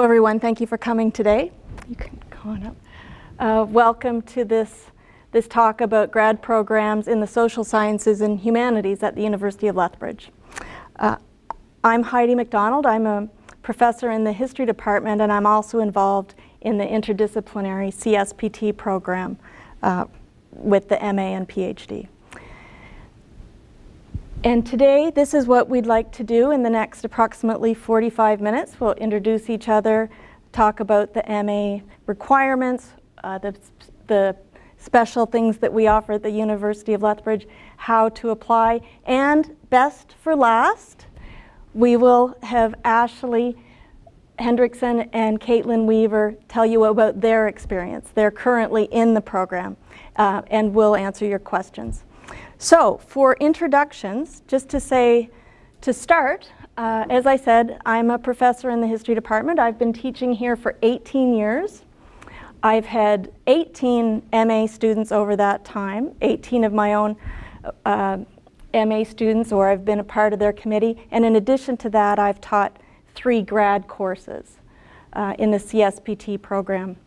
Hello everyone, thank you for coming today. You can go on up. Welcome to this talk about grad programs in the social sciences and humanities at the University of Lethbridge. I'm Heidi MacDonald. I'm a professor in the history department, and I'm also involved in the interdisciplinary CSPT program with the MA and PhD. And today, this is what we'd like to do in the next approximately 45 minutes. We'll introduce each other, talk about the MA requirements, the special things that we offer at the University of Lethbridge, how to apply, and best for last, we will have Ashley Hendrickson and Caitlyn Weaver tell you about their experience. They're currently in the program, and we'll answer your questions. So for introductions, just to say, to start, as I said, I'm a professor in the history department. I've been teaching here for 18 years. I've had 18 MA students over that time, 18 of my own MA students, or I've been a part of their committee. And in addition to that, I've taught 3 grad courses in the CSPT program.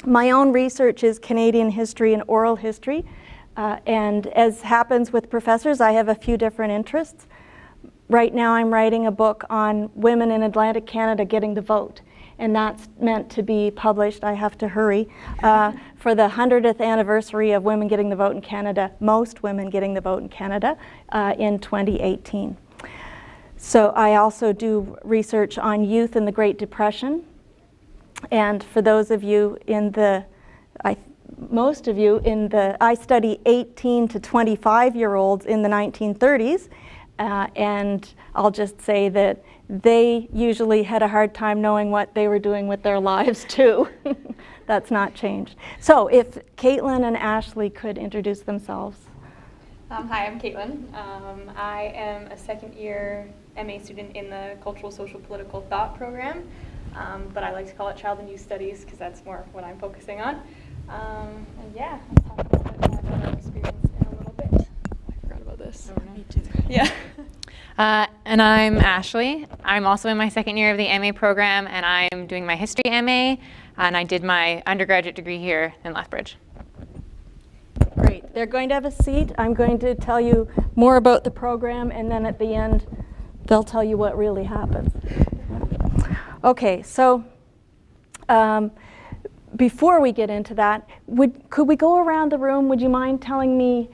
My own research is Canadian history and oral history. And as happens with professors, I have a few different interests. Right now I'm writing a book on women in Atlantic Canada getting the vote. And that's meant to be published, I have to hurry, for the 100th anniversary of women getting the vote in Canada, most women getting the vote in Canada, in 2018. So I also do research on youth and the Great Depression. And for those of you in the, most of you in the, I study 18 to 25-year-olds in the 1930s, and I'll just say that they usually had a hard time knowing what they were doing with their lives too. That's not changed. So if Caitlyn and Ashley could introduce themselves. Hi, I'm Caitlyn. I am a second-year MA student in the Cultural, Social, Political Thought program, but I like to call it Child and Youth Studies because that's more what I'm focusing on. And yeah, I'll talk about my experience in a little bit. I forgot about this. Oh, me too. Yeah. And I'm Ashley. I'm also in my second year of the MA program, and I'm doing my history MA, and I did my undergraduate degree here in Lethbridge. Great. They're going to have a seat. I'm going to tell you more about the program, and then at the end, they'll tell you what really happens. Okay, so before we get into that, could we go around the room? Would you mind telling me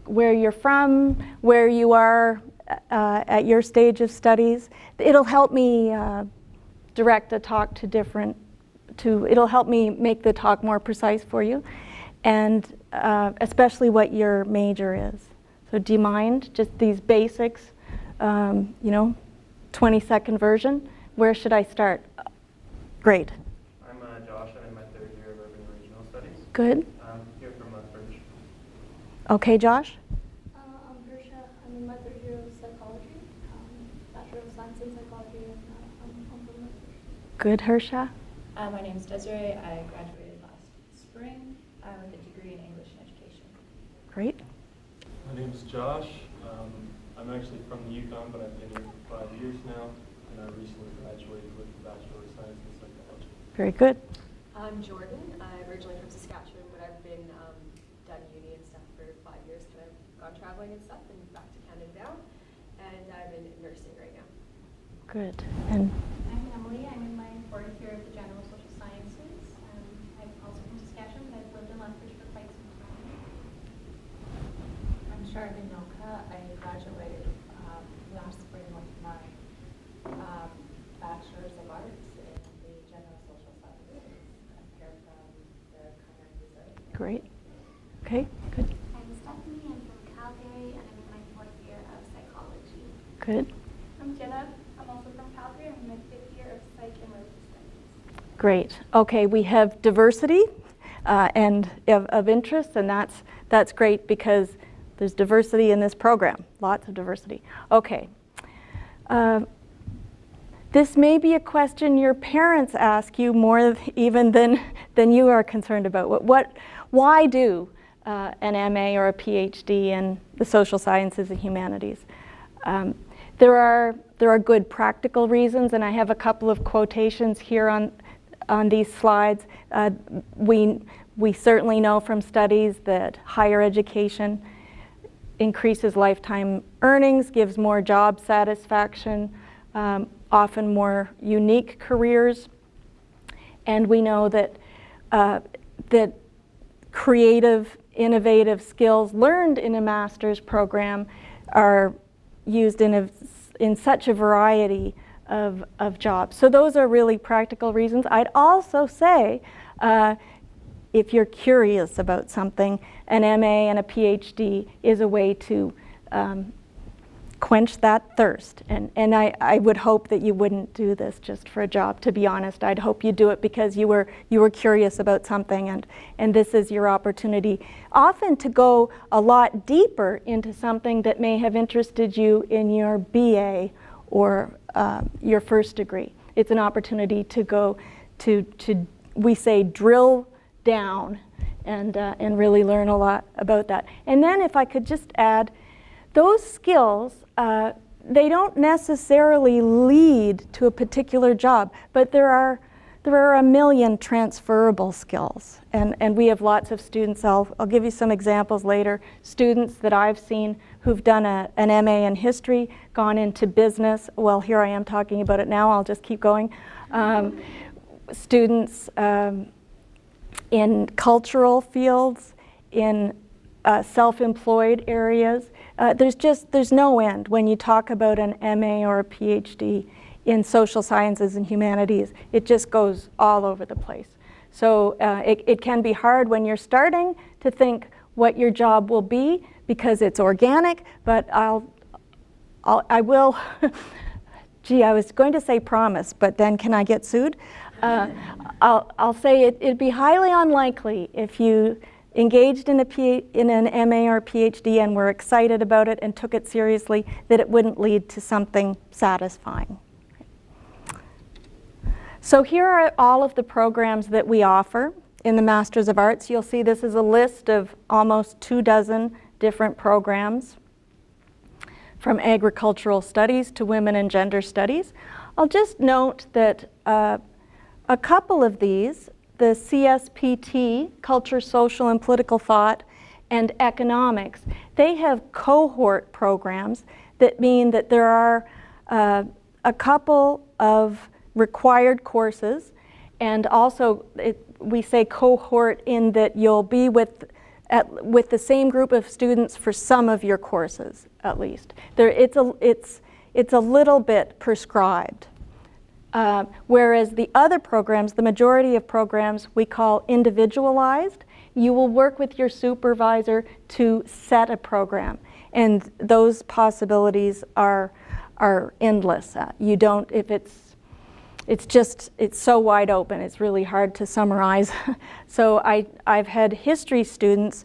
where you're from, where you are at your stage of studies? It'll help me direct the talk it'll help me make the talk more precise for you, and especially what your major is. So do you mind, just these basics, 20-second version? Where should I start? Great. I'm Josh, I'm in my third year of Urban and Regional Studies. Good. I'm here from Lethbridge. Okay, Josh? I'm Hersha. I'm in my third year of psychology, Bachelor of Science in Psychology, and I'm from Lethbridge. Good, Hersha? My name is Desiree. I graduated last spring with a degree in English and Education. Great. My name is Josh. I'm actually from the Yukon, but I've been here for 5 years now, and I recently graduated with a Bachelor of Science in Psychology. Very good. I'm Jordan. I'm originally from Saskatchewan, but I've been done uni and stuff for 5 years, kind of gone traveling and stuff, and back to Canada now. And I'm in nursing right now. Good. And I'm Emily. I'm in my fourth year of the General Social Sciences. I'm also from Saskatchewan, but I've lived in Lethbridge for quite some time. I'm Charlene Noka. I graduated last spring with my Bachelor's of Arts in the General Social Sciences. I'm here from the Humanities area. great. Okay, good. I'm Stephanie. I'm from Calgary, and I'm in my fourth year of psychology. Good. I'm Jenna. I'm also from Calgary. I'm in my fifth year of psych and religious studies. Great. Okay, we have diversity and of interest, and that's great because there's diversity in this program. Lots of diversity. Okay. This may be a question your parents ask you more even than you are concerned about. Why do an MA or a PhD in the social sciences and humanities? There are there are good practical reasons, and I have a couple of quotations here on these slides. We certainly know from studies that higher education increases lifetime earnings, gives more job satisfaction, often more unique careers. And we know that, that creative, innovative skills learned in a master's program are used in such a variety of jobs. So those are really practical reasons. I'd also say, if you're curious about something, an MA and a PhD is a way to quench that thirst. And I would hope that you wouldn't do this just for a job, to be honest. I'd hope you do it because you were curious about something, and this is your opportunity, often to go a lot deeper into something that may have interested you in your BA or your first degree. It's an opportunity to go to we say, drill down and really learn a lot about that. And then if I could just add, those skills, they don't necessarily lead to a particular job, but there are a million transferable skills. And we have lots of students, I'll give you some examples later, students that I've seen who've done an MA in history, gone into business. Well, here I am talking about it now, I'll just keep going. Students in cultural fields, in self-employed areas. There's no end when you talk about an MA or a PhD in social sciences and humanities. It just goes all over the place. So it can be hard when you're starting to think what your job will be because it's organic, but I will, gee, I was going to say promise, but then can I get sued? I'll say it'd be highly unlikely if you engaged in an MA or PhD and were excited about it and took it seriously, that it wouldn't lead to something satisfying. So here are all of the programs that we offer in the Masters of Arts. You'll see this is a list of almost 24 different programs, from agricultural studies to women and gender studies. I'll just note that a couple of these, the CSPT, Culture, Social, and Political Thought, and Economics, they have cohort programs that mean that there are a couple of required courses, and also we say cohort in that you'll be with the same group of students for some of your courses, at least. It's a little bit prescribed. Whereas the other programs, the majority of programs, we call individualized. You will work with your supervisor to set a program, and those possibilities are endless. You don't, if it's so wide open, it's really hard to summarize. So I've had history students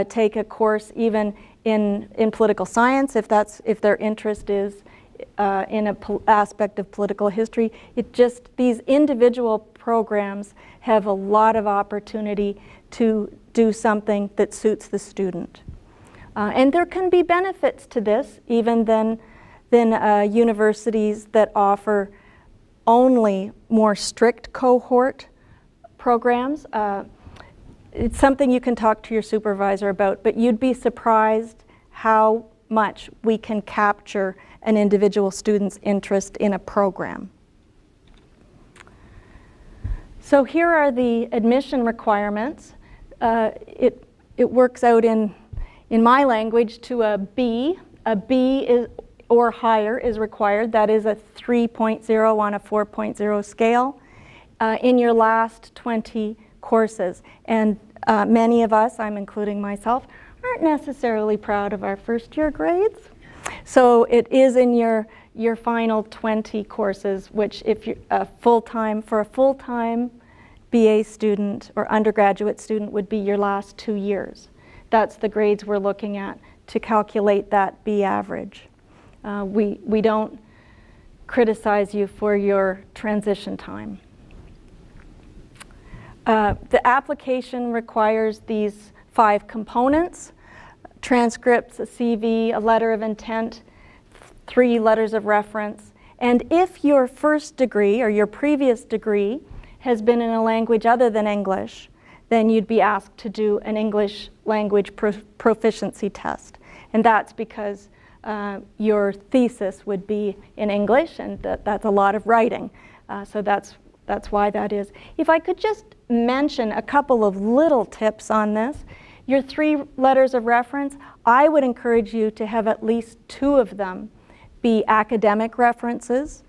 take a course even in political science, if their interest is in an aspect of political history. These individual programs have a lot of opportunity to do something that suits the student. And there can be benefits to this, even than universities that offer only more strict cohort programs. It's something you can talk to your supervisor about, but you'd be surprised how much we can capture an individual student's interest in a program. So here are the admission requirements. It works out in my language to a B. A B or higher is required. That is a 3.0 on a 4.0 scale in your last 20 courses. And many of us, I'm including myself, aren't necessarily proud of our first year grades. So it is in your final 20 courses, which if you're for a full-time BA student or undergraduate student would be your last 2 years. That's the grades we're looking at to calculate that B average. We don't criticize you for your transition time. The application requires these 5 components: transcripts, a CV, a letter of intent, 3 letters of reference, And if your first degree or your previous degree has been in a language other than English, then you'd be asked to do an English language proficiency test. And that's because your thesis would be in English, and that's a lot of writing. So that's why that is. If I could just mention a couple of little tips on this. Your 3 letters of reference, I would encourage you to have at least 2 of them be academic references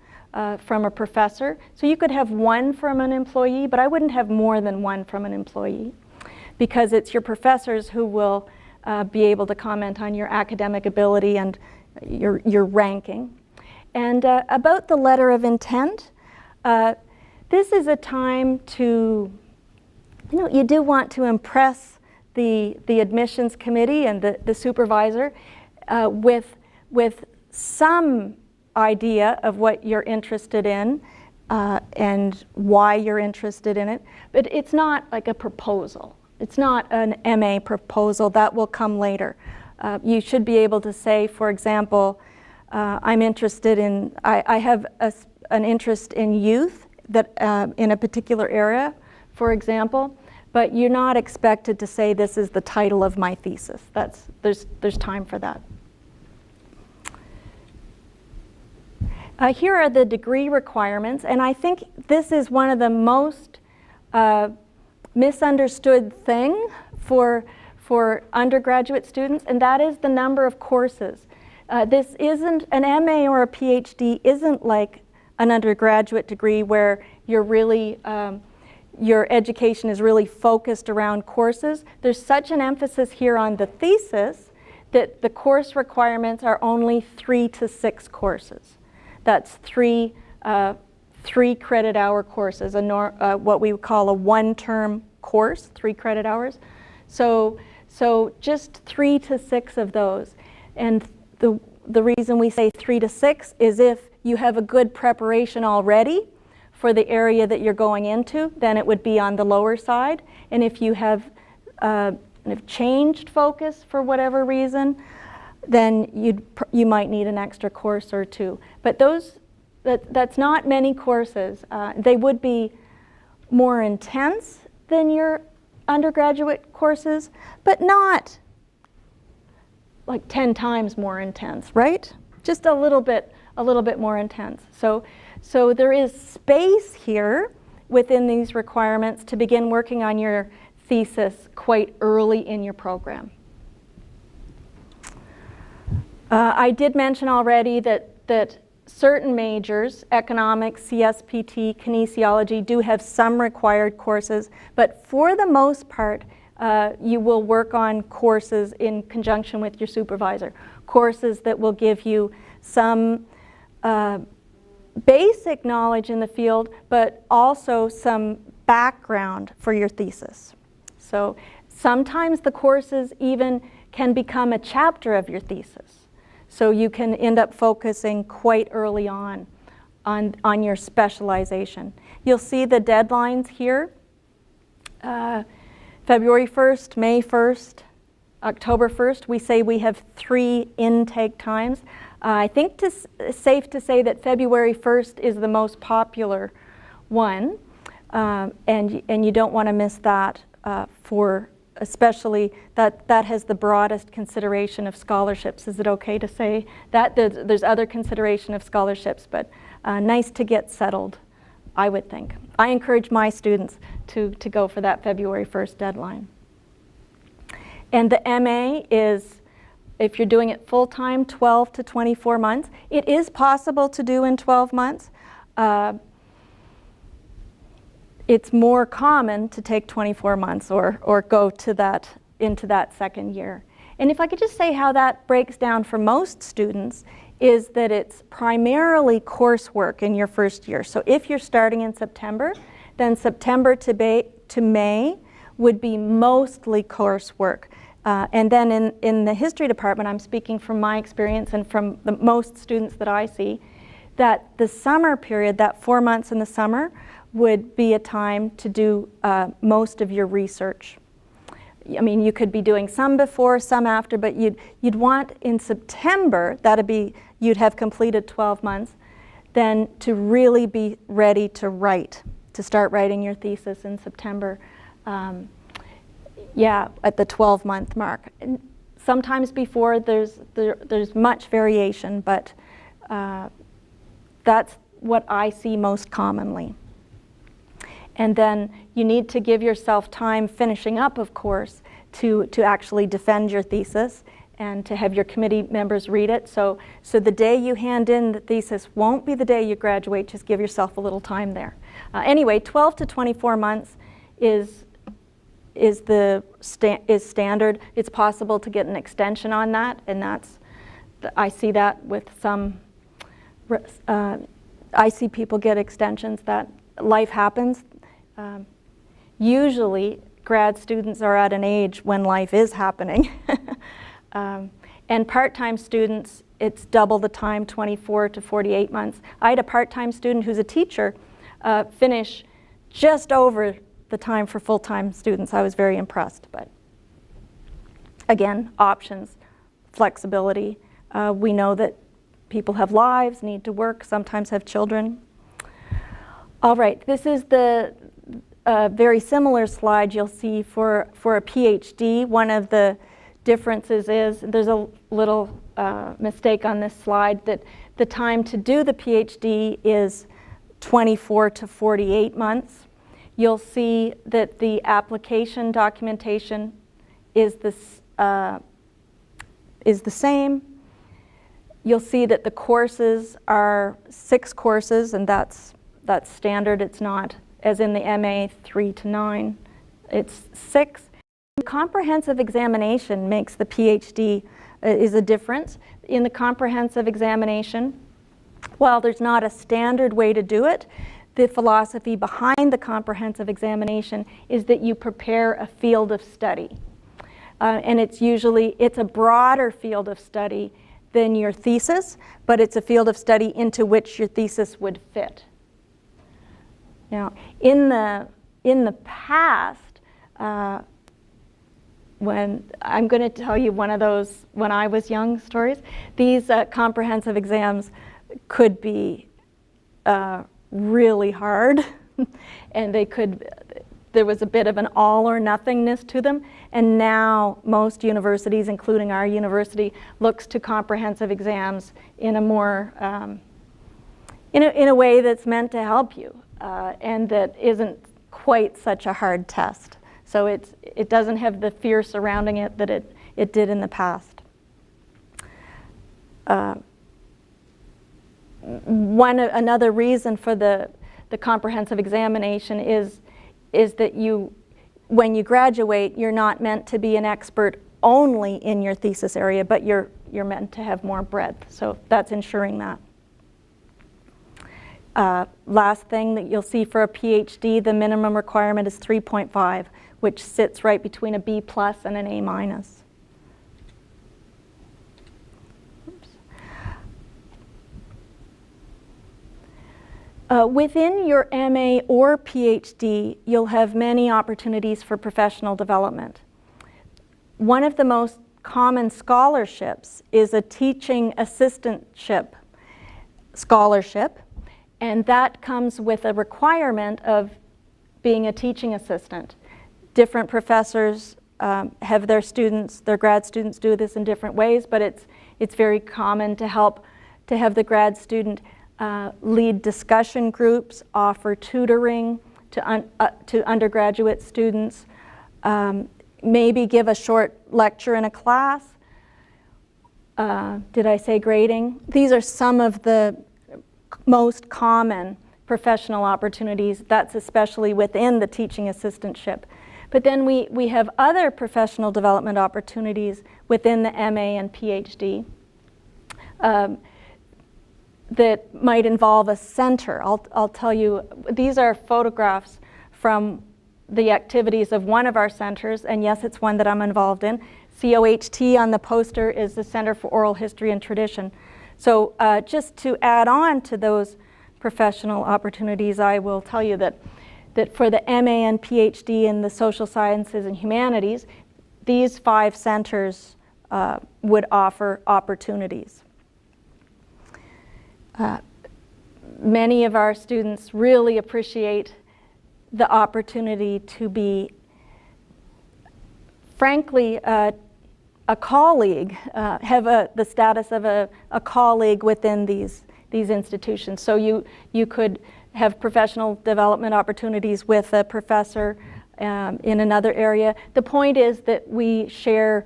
from a professor. So you could have 1 from an employee, but I wouldn't have more than 1 from an employee, because it's your professors who will be able to comment on your academic ability and your ranking. And about the letter of intent, this is a time to, you do want to impress the admissions committee and the supervisor with some idea of what you're interested in and why you're interested in it. But it's not like a proposal. It's not an MA proposal. That will come later. You should be able to say, for example, I'm interested in, I have an interest in youth that in a particular area, for example, but you're not expected to say this is the title of my thesis. There's time for that. Here are the degree requirements, and I think this is one of the most misunderstood thing for undergraduate students, and that is the number of courses. This isn't, an MA or a PhD isn't like an undergraduate degree where you're really, your education is really focused around courses. There's such an emphasis here on the thesis that the course requirements are only 3 to 6 courses. That's 3 credit hour courses, what we would call a 1-term course, 3 credit hours. So just 3 to 6 of those. And the reason we say 3 to 6 is if you have a good preparation already for the area that you're going into, then it would be on the lower side. And if you have changed focus for whatever reason, then you might need an extra course or 2. But that's not many courses. They would be more intense than your undergraduate courses, but not like 10 times more intense, right? Just a little bit more intense. So there is space here within these requirements to begin working on your thesis quite early in your program. I did mention already that certain majors, economics, CSPT, kinesiology, do have some required courses, but for the most part, you will work on courses in conjunction with your supervisor, courses that will give you some basic knowledge in the field, but also some background for your thesis. So sometimes the courses even can become a chapter of your thesis. So you can end up focusing quite early on your specialization. You'll see the deadlines here. February 1st, May 1st, October 1st, we say we have 3 intake times. I think it's safe to say that February 1st is the most popular one, and you don't want to miss that for especially that has the broadest consideration of scholarships. Is it okay to say that? There's other consideration of scholarships, but nice to get settled, I would think. I encourage my students to go for that February 1st deadline. And the MA is, if you're doing it full-time, 12 to 24 months. It is possible to do in 12 months. It's more common to take 24 months or go to into that second year. And if I could just say how that breaks down for most students is that it's primarily coursework in your first year. So if you're starting in September, then September to May would be mostly coursework. And then in the history department, I'm speaking from my experience and from the most students that I see, that the summer period, that 4 months in the summer, would be a time to do most of your research. I mean, you could be doing some before, some after, but you'd want in September, you'd have completed 12 months, then to really be ready to write, to start writing your thesis in September. Yeah, at the 12-month mark. And sometimes before there's much variation, but that's what I see most commonly. And then you need to give yourself time finishing up, of course, to actually defend your thesis and to have your committee members read it. So the day you hand in the thesis won't be the day you graduate. Just give yourself a little time there. Anyway, 12 to 24 months is standard. It's possible to get an extension on that, and I see that with some. I see people get extensions. That life happens. Usually, grad students are at an age when life is happening. And part-time students, it's double the time, 24 to 48 months. I had a part-time student who's a teacher finish just over the time for full-time students. I was very impressed. But again, options, flexibility. We know that people have lives, need to work, sometimes have children. All right, this is the very similar slide you'll see for a PhD. One of the differences is, there's a little mistake on this slide, that the time to do the PhD is 24 to 48 months. You'll see that the application documentation is the same. You'll see that the courses are 6 courses, and that's standard. It's not, as in the MA, 3 to 9. It's 6. The comprehensive examination makes the PhD is a difference. In the comprehensive examination, while there's not a standard way to do it, the philosophy behind the comprehensive examination is that you prepare a field of study. And it's a broader field of study than your thesis, but it's a field of study into which your thesis would fit. Now, in the past, when I'm going to tell you one of those when I was young stories, these comprehensive exams could be really hard, and there was a bit of an all or nothingness to them. And now most universities, including our university, looks to comprehensive exams in a more in a way that's meant to help you, and that isn't quite such a hard test. So it doesn't have the fear surrounding it that it did in the past. Another reason for the comprehensive examination is that when you graduate, you're not meant to be an expert only in your thesis area, but you're meant to have more breadth. So that's ensuring that. Last thing that you'll see for a PhD, the minimum requirement is 3.5, which sits right between a B+ and an A-. Within your MA or PhD, you'll have many opportunities for professional development. One of the most common scholarships is a teaching assistantship scholarship, and that comes with a requirement of being a teaching assistant. Different professors have their grad students do this in different ways, but it's very common to have the grad student lead discussion groups, offer tutoring to undergraduate students, maybe give a short lecture in a class. Did I say grading? These are some of the most common professional opportunities. That's especially within the teaching assistantship. But then we have other professional development opportunities within the MA and PhD. That might involve a center. I'll tell you, these are photographs from the activities of one of our centers, and yes, it's one that I'm involved in. COHT on the poster is the Center for Oral History and Tradition. So just to add on to those professional opportunities, I will tell you that for the MA and PhD in the social sciences and humanities, these 5 centers would offer opportunities. many of our students really appreciate the opportunity to be, frankly, a colleague, have the status of a colleague within these institutions. So you could have professional development opportunities with a professor in another area. The point is that we share,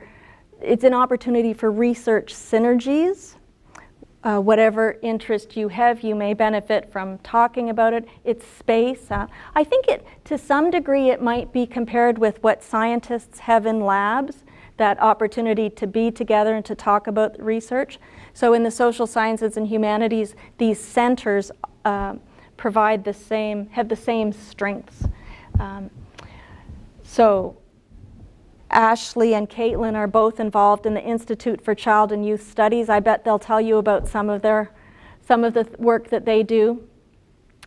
it's an opportunity for research synergies. Whatever interest you have, you may benefit from talking about it. It's space. I think to some degree, it might be compared with what scientists have in labs, that opportunity to be together and to talk about research. So in the social sciences and humanities, these centers provide have the same strengths. So Ashley and Caitlyn are both involved in the Institute for Child and Youth Studies. I bet they'll tell you about some of the work that they do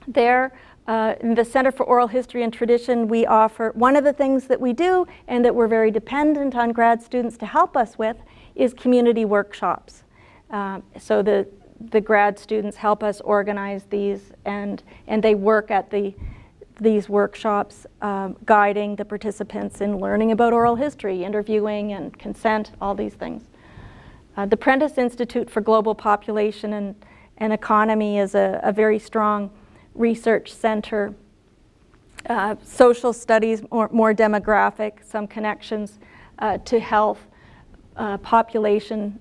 there. In the Center for Oral History and Tradition, we offer, one of the things that we do and that we're very dependent on grad students to help us with is community workshops. So the grad students help us organize these, and they work at these workshops, guiding the participants in learning about oral history, interviewing and consent, all these things. The Prentice Institute for Global Population and Economy is a very strong research center. Social studies, more demographic, some connections to health, population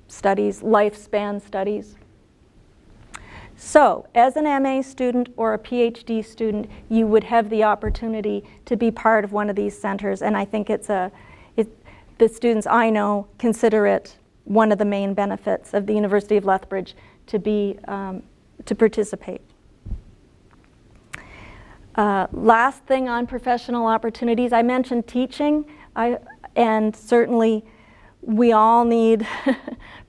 studies, lifespan studies. So, as an MA student or a PhD student, you would have the opportunity to be part of one of these centers, and I think the students I know consider it one of the main benefits of the University of Lethbridge to participate. Last thing on professional opportunities, I mentioned teaching, and certainly we all need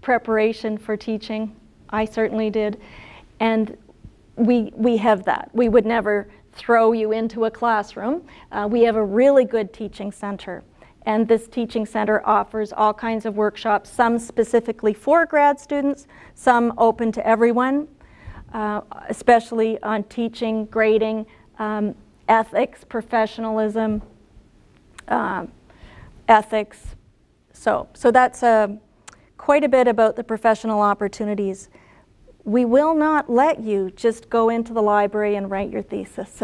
preparation for teaching. I certainly did. And we have that. We would never throw you into a classroom. We have a really good teaching center. And this teaching center offers all kinds of workshops, some specifically for grad students, some open to everyone, especially on teaching, grading, ethics, professionalism, ethics. So that's quite a bit about the professional opportunities. We will not let you just go into the library and write your thesis.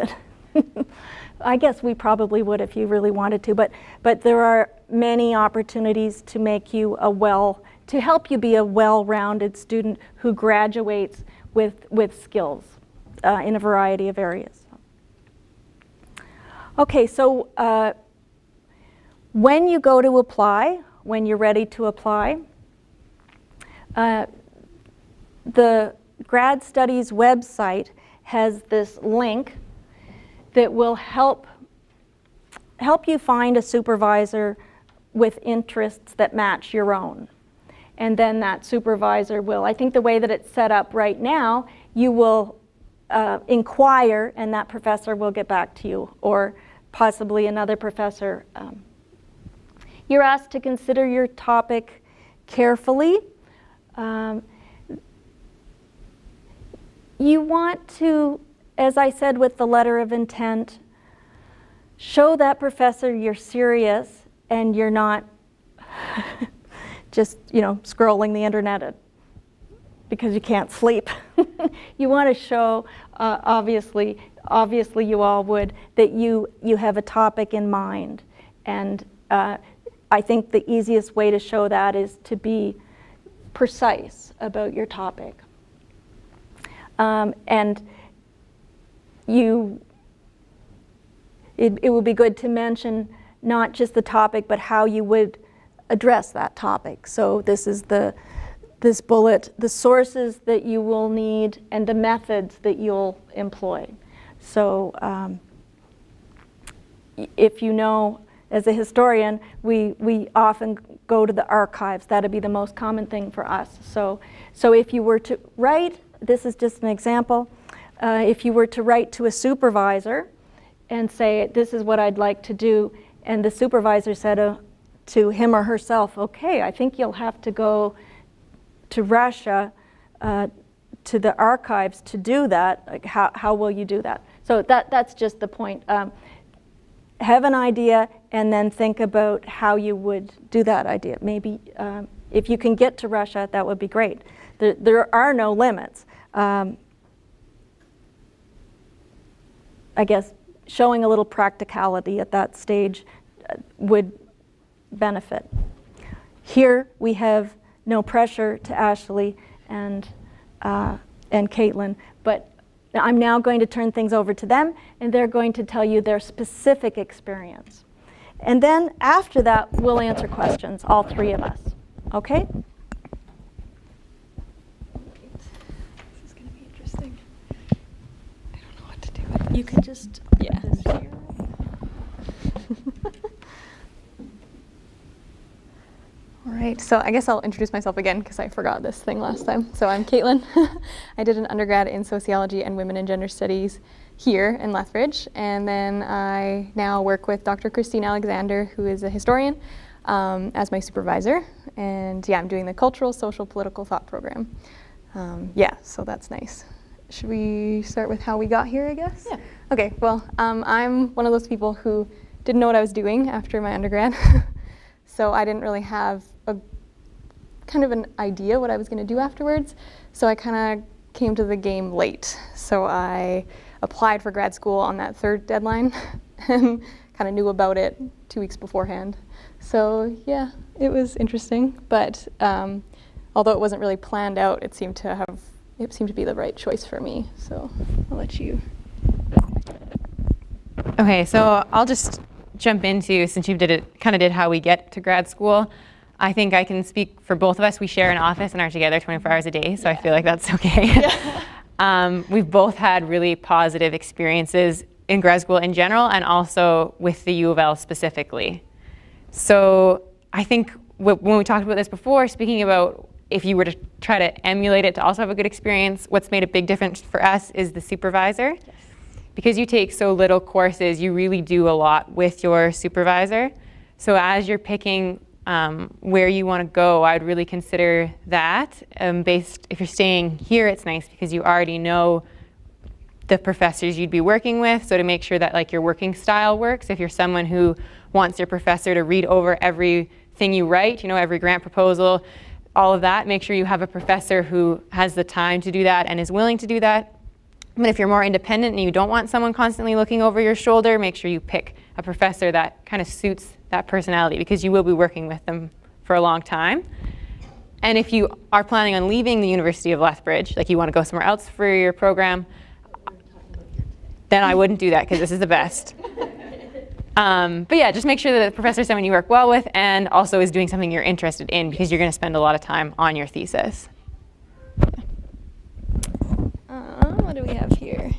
I guess we probably would if you really wanted to, but there are many opportunities to make you to help you be a well-rounded student who graduates with skills in a variety of areas. Okay, so when you go to apply, when you're ready to apply, the Grad Studies website has this link that will help you find a supervisor with interests that match your own. And then that supervisor will, I think the way that it's set up right now, you will inquire and that professor will get back to you, or possibly another professor. You're asked to consider your topic carefully. You want to, as I said with the letter of intent, show that professor you're serious and you're not just, scrolling the internet because you can't sleep. You want to show, obviously you all would, that you have a topic in mind. And I think the easiest way to show that is to be precise about your topic. And it would be good to mention not just the topic, but how you would address that topic. So this is this bullet, the sources that you will need and the methods that you'll employ. So if you know, as a historian, we often go to the archives. That'd be the most common thing for us. So if you were to write, this is just an example, if you were to write to a supervisor and say, this is what I'd like to do, and the supervisor said to him or herself, okay, I think you'll have to go to Russia to the archives to do that, like how will you do that? So that's just the point. Have an idea and then think about how you would do that idea. Maybe if you can get to Russia, that would be great. There are no limits. I guess showing a little practicality at that stage would benefit. Here we have no pressure to Ashley and Caitlyn, but I'm now going to turn things over to them, and they're going to tell you their specific experience. And then after that, we'll answer questions, all three of us. Okay? This is going to be interesting. I don't know what to do with this. You can just Yeah. put this here. All right, so I guess I'll introduce myself again because I forgot this thing last time. So I'm Caitlyn. I did an undergrad in sociology and women and gender studies here in Lethbridge, and then I now work with Dr. Christine Alexander, who is a historian, as my supervisor. And yeah, I'm doing the cultural, social, political thought program. Yeah, so that's nice. Should we start with how we got here, I guess? Yeah. Okay, well, I'm one of those people who didn't know what I was doing after my undergrad. So I didn't really have a kind of an idea what I was going to do afterwards. So I kind of came to the game late. So I applied for grad school on that third deadline and kind of knew about it 2 weeks beforehand. So yeah, it was interesting. But although it wasn't really planned out, it seemed to be the right choice for me. So I'll let you. Okay, so I'll just jump into, since you kind of did how we get to grad school. I think I can speak for both of us. We share an office and are together 24 hours a day, so I feel like that's okay. Yeah. We've both had really positive experiences in grad school in general and also with the U of L specifically. So I think when we talked about this before, speaking about if you were to try to emulate it to also have a good experience, what's made a big difference for us is the supervisor. Yes. Because you take so little courses, you really do a lot with your supervisor. So as you're picking where you want to go, I'd really consider that. If you're staying here, it's nice because you already know the professors you'd be working with. So to make sure that like your working style works, if you're someone who wants your professor to read over everything you write, every grant proposal, all of that, make sure you have a professor who has the time to do that and is willing to do that. But if you're more independent and you don't want someone constantly looking over your shoulder, make sure you pick a professor that kind of suits that personality because you will be working with them for a long time. And if you are planning on leaving the University of Lethbridge, like you want to go somewhere else for your program, then I wouldn't do that because this is the best. But yeah, just make sure that the professor is someone you work well with and also is doing something you're interested in because you're going to spend a lot of time on your thesis. What do we have here?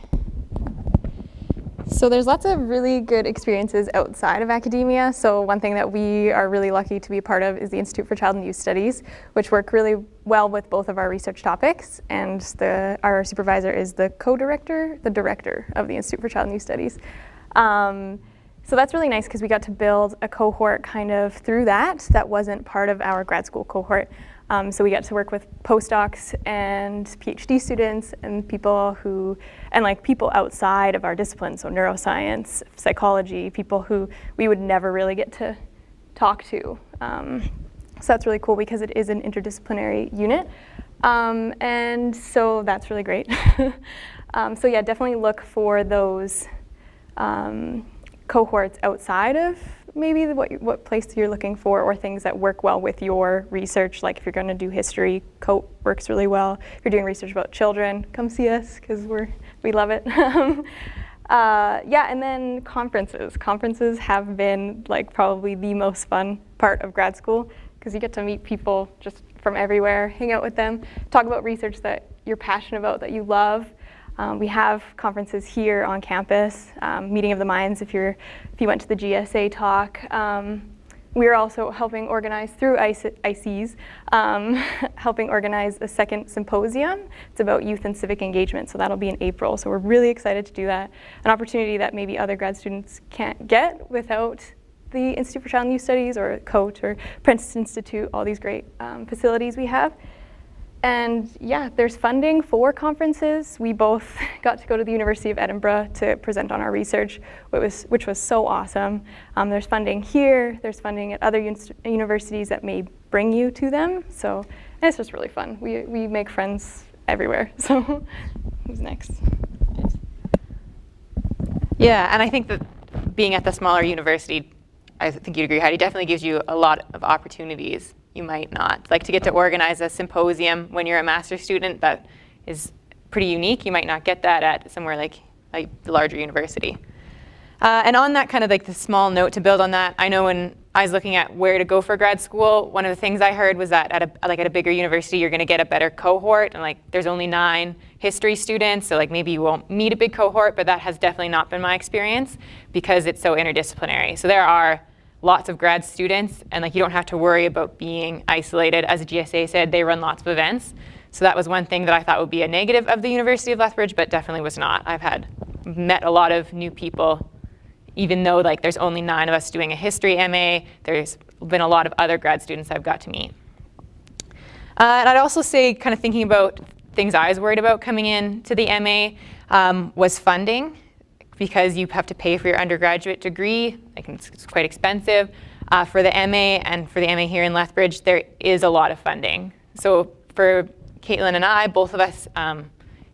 So there's lots of really good experiences outside of academia. So one thing that we are really lucky to be a part of is the Institute for Child and Youth Studies, which work really well with both of our research topics. And our supervisor is the co-director, the director of the Institute for Child and Youth Studies. So that's really nice because we got to build a cohort kind of through that wasn't part of our grad school cohort. So we got to work with postdocs and PhD students and people outside of our discipline, so neuroscience, psychology, people who we would never really get to talk to. So that's really cool because it is an interdisciplinary unit. And so that's really great. So yeah, definitely look for those cohorts outside of maybe what place you're looking for, or things that work well with your research. Like if you're going to do history, COAT works really well. If you're doing research about children, come see us because we love it. Yeah, and then conferences. Conferences have been like probably the most fun part of grad school because you get to meet people just from everywhere, hang out with them, talk about research that you're passionate about, that you love. We have conferences here on campus, Meeting of the Minds if you went to the GSA talk. We're also helping organize through ICES, helping organize a second symposium. It's about youth and civic engagement, so that'll be in April. So we're really excited to do that. An opportunity that maybe other grad students can't get without the Institute for Child and Youth Studies or COAT or Prentice Institute, all these great facilities we have. And yeah, there's funding for conferences. We both got to go to the University of Edinburgh to present on our research, which was so awesome. There's funding here, there's funding at other universities that may bring you to them. So it's just really fun. We make friends everywhere. So who's next? Yeah, and I think that being at the smaller university, I think you'd agree, Heidi, definitely gives you a lot of opportunities you might not. Like to get to organize a symposium when you're a master's student, that is pretty unique. You might not get that at somewhere like the larger university. And on that kind of like the small note to build on that, I know when I was looking at where to go for grad school, one of the things I heard was that at a bigger university, you're gonna get a better cohort, and like there's only 9 history students, so like maybe you won't meet a big cohort, but that has definitely not been my experience because it's so interdisciplinary. So there are lots of grad students, and like you don't have to worry about being isolated. As a GSA said, they run lots of events. So that was one thing that I thought would be a negative of the University of Lethbridge, but definitely was not. I've met a lot of new people, even though like there's only 9 of us doing a history MA, there's been a lot of other grad students I've got to meet. And I'd also say, kind of thinking about things I was worried about coming in to the MA was funding, because you have to pay for your undergraduate degree. Like it's quite expensive. For the MA and for the MA here in Lethbridge, there is a lot of funding. So for Caitlyn and I, both of us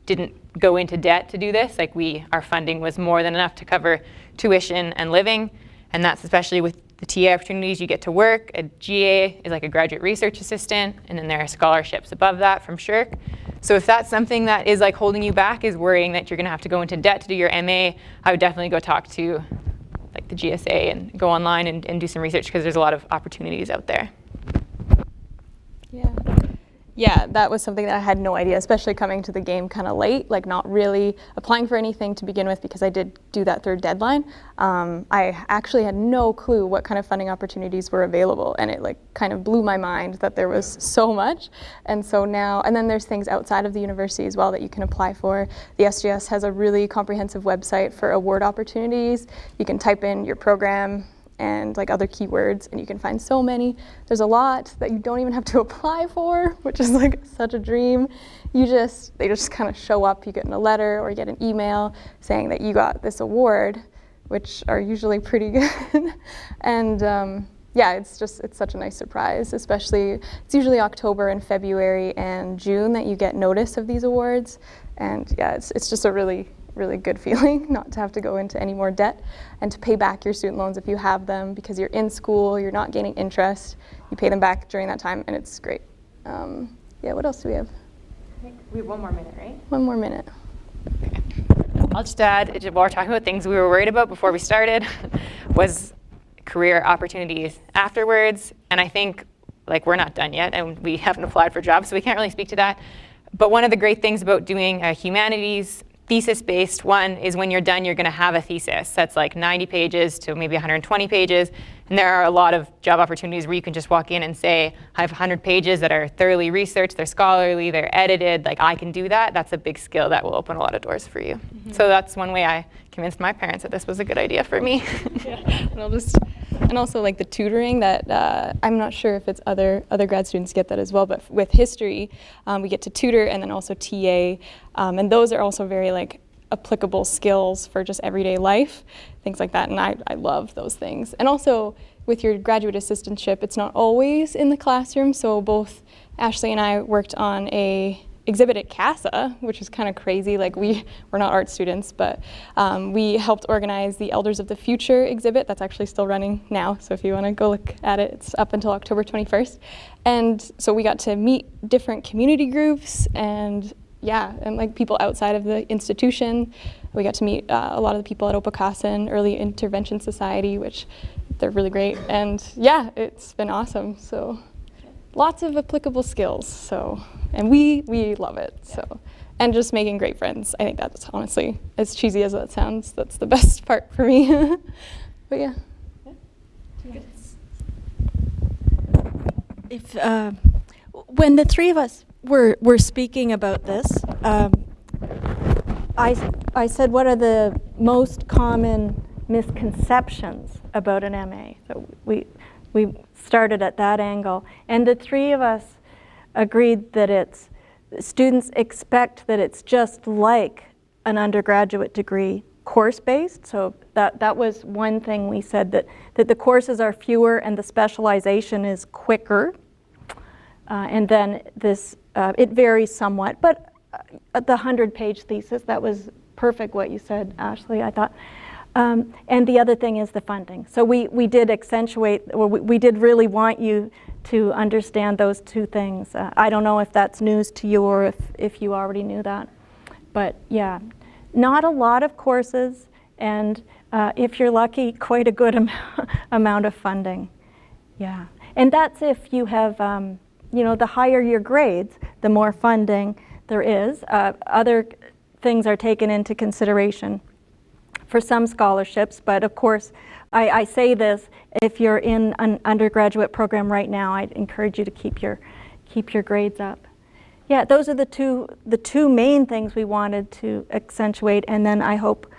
didn't go into debt to do this. Like our funding was more than enough to cover tuition and living, and that's especially with the TA opportunities you get to work. A GA is like a graduate research assistant, and then there are scholarships above that from SSHRC. So if that's something that is like holding you back, is worrying that you're gonna have to go into debt to do your MA, I would definitely go talk to like the GSA and go online and do some research, because there's a lot of opportunities out there. Yeah, that was something that I had no idea, especially coming to the game kind of late, like not really applying for anything to begin with, because I did do that third deadline. I actually had no clue what kind of funding opportunities were available, and it like kind of blew my mind that there was so much. And so now, and then there's things outside of the university as well that you can apply for. The SGS has a really comprehensive website for award opportunities. You can type in your program and like other keywords, and you can find so many. There's a lot that you don't even have to apply for, which is like such a dream. They just kind of show up. You get in a letter or you get an email saying that you got this award, which are usually pretty good. And yeah, it's such a nice surprise, especially it's usually October and February and June that you get notice of these awards. And yeah, it's just a really good feeling not to have to go into any more debt and to pay back your student loans if you have them, because you're in school, you're not gaining interest, you pay them back during that time, and it's great. Yeah, what else do we have? I think we have 1 more minute, right? 1 more minute. Okay. I'll just add, while we're talking about things we were worried about before we started, was career opportunities afterwards. And I think like we're not done yet, and we haven't applied for jobs, so we can't really speak to that. But one of the great things about doing a humanities thesis-based one is when you're done, you're going to have a thesis that's like 90 pages to maybe 120 pages. And there are a lot of job opportunities where you can just walk in and say, I have 100 pages that are thoroughly researched, they're scholarly, they're edited, like I can do that. That's a big skill that will open a lot of doors for you. Mm-hmm. So that's one way I convinced my parents that this was a good idea for me. Yeah. And also like the tutoring that I'm not sure if it's other grad students get that as well, but with history, we get to tutor and then also TA, and those are also very like applicable skills for just everyday life, things like that, and I love those things. And also with your graduate assistantship, it's not always in the classroom, so both Ashley and I worked on a exhibit at CASA, which is kind of crazy. Like we're not art students, but we helped organize the Elders of the Future exhibit. That's actually still running now, so if you want to go look at it, it's up until October 21st. And so we got to meet different community groups and like people outside of the institution. We got to meet a lot of the people at Opakasan Early Intervention Society, which they're really great. And yeah, it's been awesome. So lots of applicable skills. So. And we love it, so. And just making great friends. I think that's honestly, as cheesy as that sounds, that's the best part for me. But yeah. If when the 3 of us were speaking about this, I said, what are the most common misconceptions about an MA? So we started at that angle, and the 3 of us agreed that it's students expect that it's just like an undergraduate degree, course-based. So that was one thing we said, that the courses are fewer and the specialization is quicker. And then this, it varies somewhat, but the 100-page thesis, that was perfect what you said, Ashley, I thought. And the other thing is the funding. So we did accentuate, or we did really want you to understand those two things. I don't know if that's news to you or if you already knew that. But yeah, not a lot of courses, and if you're lucky, quite a good amount of funding. Yeah, and that's if you have, you know, the higher your grades, the more funding there is. Other things are taken into consideration for some scholarships, but of course, I say this, if you're in an undergraduate program right now, I'd encourage you to keep your grades up. Yeah, those are the two main things we wanted to accentuate, and then I hope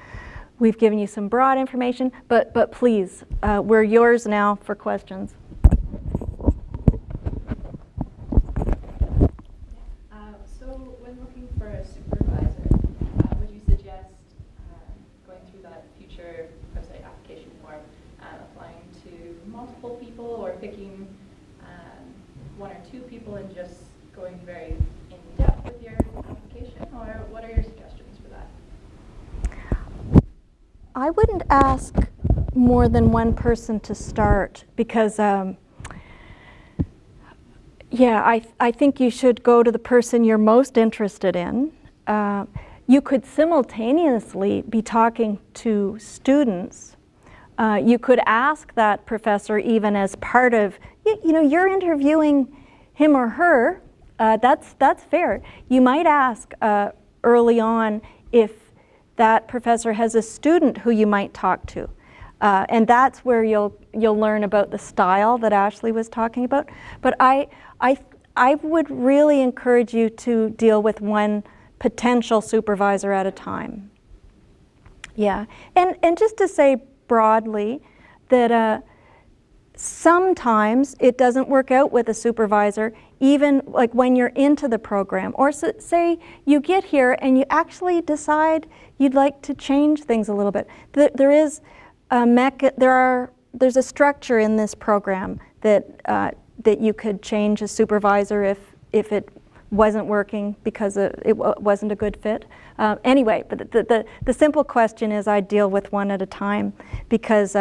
we've given you some broad information, but please, we're yours now for questions. So when looking for a supervisor, would you suggest going through that future website application form, applying to multiple people, or picking one or two people and just going very in-depth with your application, or what are your suggestions for that? I wouldn't ask more than one person to start, because yeah, I think you should go to the person you're most interested in. You could simultaneously be talking to students. You could ask that professor even as part of, you know, you're interviewing him or her. That's fair. You might ask early on if that professor has a student who you might talk to. And that's where you'll learn about the style that Ashley was talking about. But I would really encourage you to deal with one potential supervisor at a time. Yeah, and just to say broadly that sometimes it doesn't work out with a supervisor, even like when you're into the program, or say you get here and you actually decide you'd like to change things a little bit. There's a structure in this program that you could change a supervisor if it wasn't working because it wasn't a good fit. Anyway, but the simple question is I deal with one at a time, because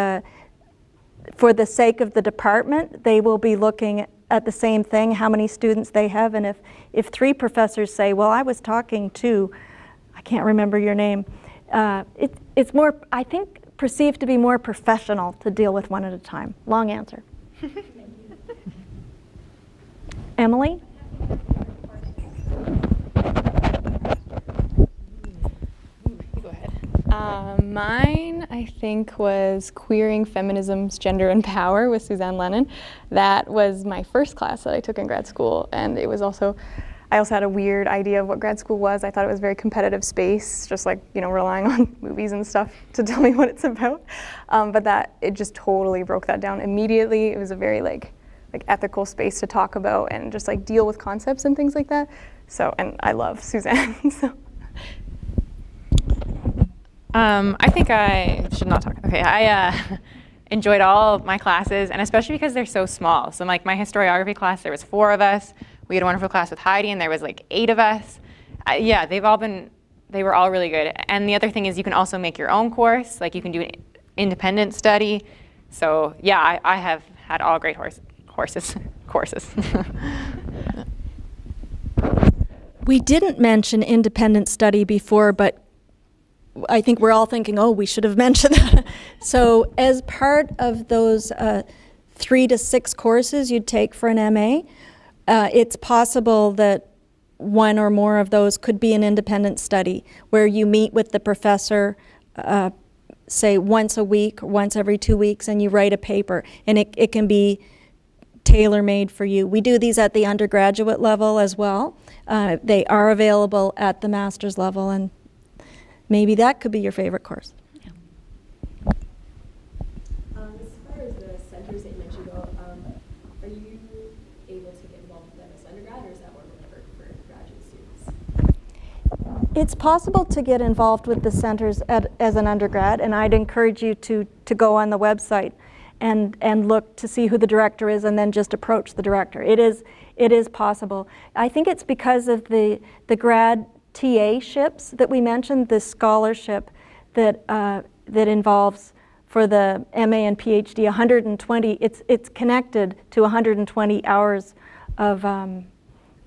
for the sake of the department, they will be looking at the same thing, how many students they have, and if three professors say, well, I was talking to, I can't remember your name, it's more, I think, perceived to be more professional to deal with one at a time. Long answer. Emily? Go ahead. Mine, I think, was Queering Feminisms, Gender and Power with Suzanne Lennon. That was my first class that I took in grad school, and it was also, I also had a weird idea of what grad school was. I thought it was a very competitive space, just like, you know, relying on movies and stuff to tell me what it's about. But that, it just totally broke that down immediately. It was a very like ethical space to talk about and just like deal with concepts and things like that. So, and I love Suzanne, so. I think I should not talk. Okay, I enjoyed all of my classes, and especially because they're so small. So like my historiography class, there was 4 of us. We had a wonderful class with Heidi, and there was like 8 of us. Yeah, they were all really good. And the other thing is you can also make your own course. Like you can do an independent study. So yeah, I have had all great courses. We didn't mention independent study before, but I think we're all thinking, oh, we should have mentioned that. So as part of those 3 to 6 courses you'd take for an MA, it's possible that one or more of those could be an independent study where you meet with the professor, say once a week, or once every 2 weeks, and you write a paper, and it can be tailor-made for you. We do these at the undergraduate level as well. They are available at the master's level, and maybe that could be your favorite course. As far as the centers that you mentioned go, are you able to get involved with them as undergrad, or is that more for graduate students? It's possible to get involved with the centers as an undergrad, and I'd encourage you to go on the website and look to see who the director is, and then just approach the director. It is possible. I think it's because of the grad TA-ships that we mentioned, the scholarship that involves for the MA and PhD 120. It's connected to 120 hours of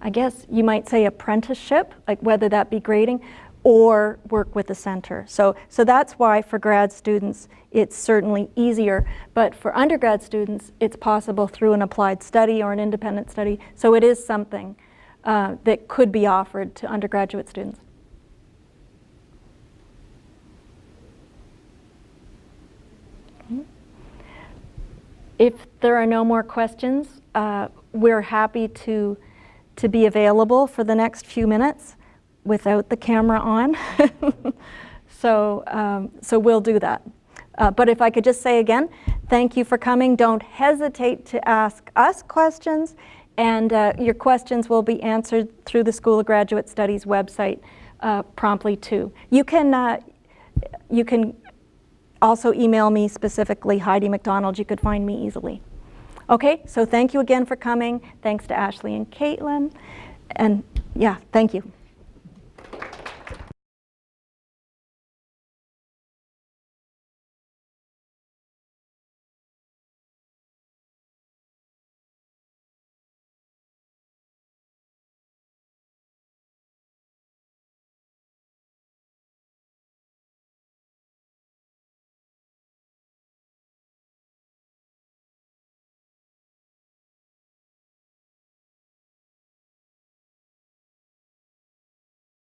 I guess you might say apprenticeship, like whether that be grading or work with the center. So that's why for grad students it's certainly easier, but for undergrad students it's possible through an applied study or an independent study. So it is something that could be offered to undergraduate students. If there are no more questions, we're happy to be available for the next few minutes without the camera on. So we'll do that. But if I could just say again, thank you for coming. Don't hesitate to ask us questions, and your questions will be answered through the School of Graduate Studies website promptly too. You can also email me specifically, Heidi MacDonald. You could find me easily. Okay, so thank you again for coming. Thanks to Ashley and Caitlyn. And yeah, thank you.